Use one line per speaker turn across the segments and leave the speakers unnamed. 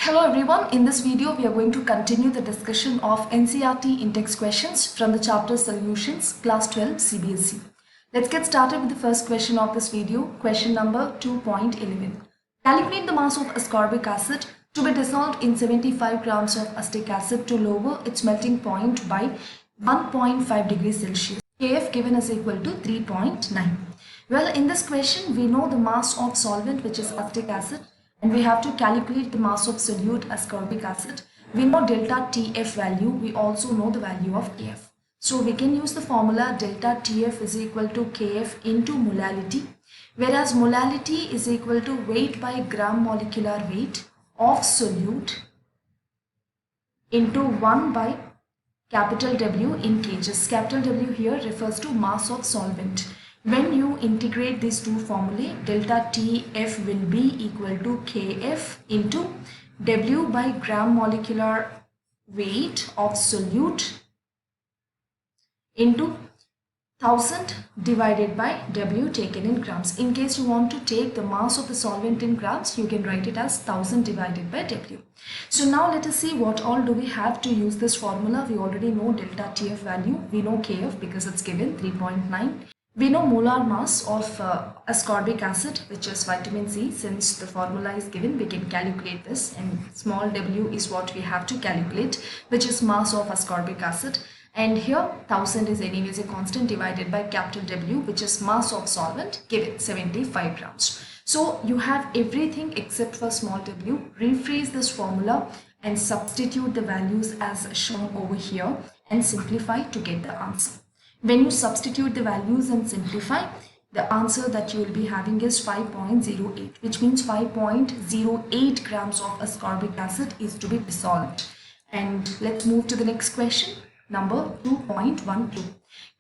Hello everyone, in this video we are going to continue the discussion of NCERT INTEXT questions from the chapter Solutions, Class 12 CBSE. Let's get started with the first question of this video, question number 2.11. Calculate the mass of ascorbic acid to be dissolved in 75 grams of acetic acid to lower its melting point by 1.5 degrees Celsius. Kf given is equal to 3.9. Well, in this question we know the mass of solvent, which is acetic acid, and we have to calculate the mass of solute ascorbic acid. We know delta TF value. We also know the value of Kf. So we can use the formula delta TF is equal to Kf into molality, whereas molality is equal to weight by gram molecular weight of solute into 1 by capital W in kgs. Capital W here refers to mass of solvent. When you integrate these two formulae, delta TF will be equal to Kf into W by gram molecular weight of solute into 1000 divided by W taken in grams. In case you want to take the mass of the solvent in grams, you can write it as 1000 divided by W. So now let us see what all do we have to use this formula. We already know delta TF value. We know Kf because it's given 3.9. We know molar mass of ascorbic acid, which is vitamin C. Since the formula is given, we can calculate this, and small w is what we have to calculate, which is mass of ascorbic acid. And here 1000 is anyways a constant divided by capital W, which is mass of solvent, given 75 grams. So you have everything except for small w. Rephrase this formula and substitute the values as shown over here and simplify to get the answer. When you substitute the values and simplify, the answer that you will be having is 5.08, which means 5.08 grams of ascorbic acid is to be dissolved. And let's move to the next question, number 2.12.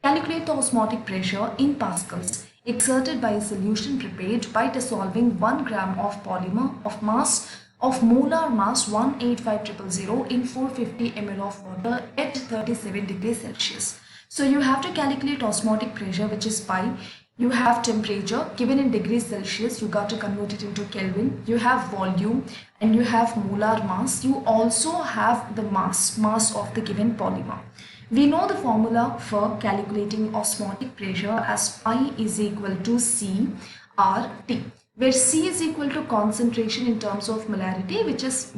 Calculate the osmotic pressure in pascals exerted by a solution prepared by dissolving 1 gram of polymer of molar mass 185,000 in 450 ml of water at 37 degrees Celsius. So you have to calculate osmotic pressure, which is pi. You have temperature given in degrees Celsius. You got to convert it into Kelvin. You have volume and you have molar mass. You also have the mass of the given polymer. We know the formula for calculating osmotic pressure as pi is equal to CRT, where C is equal to concentration in terms of molarity, which is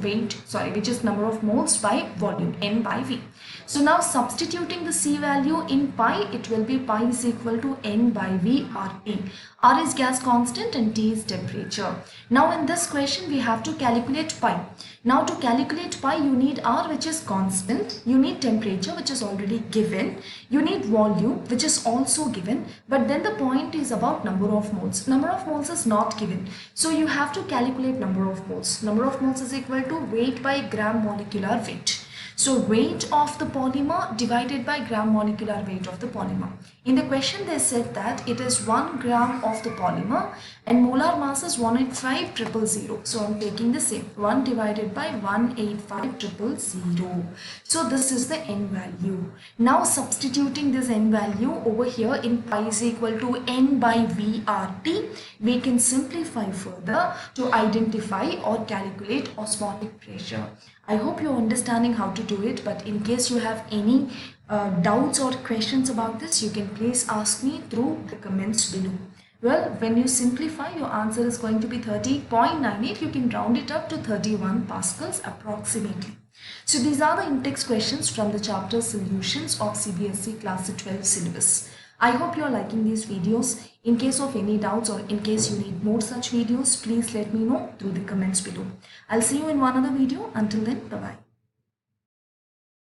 number of moles by volume, N by V. So now substituting the C value in pi, it will be pi is equal to N by V RT. R is gas constant and T is temperature. Now in this question we have to calculate pi. Now to calculate pi you need R, which is constant, you need temperature, which is already given, you need volume, which is also given, but then the point is about number of moles. Number of moles is not given, so you have to calculate number of moles. Number of moles is equal to weight by gram molecular weight. So weight of the polymer divided by gram molecular weight of the polymer. In the question they said that it is 1 gram of the polymer and molar mass is 185,000. So I'm taking the same, 1 divided by 185,000. So this is the N value. Now substituting this N value over here in pi is equal to N by VRT, we can simplify further to identify or calculate osmotic pressure. I hope you're understanding how to do it, but in case you have any doubts or questions about this, you can please ask me through the comments below. Well, when you simplify, your answer is going to be 30.98. You can round it up to 31 pascals approximately. So these are the INTEXT questions from the chapter Solutions of CBSE Class 12 syllabus. I hope you are liking these videos. In case of any doubts or in case you need more such videos, please let me know through the comments below. I'll see you in one other video. Until then, bye-bye.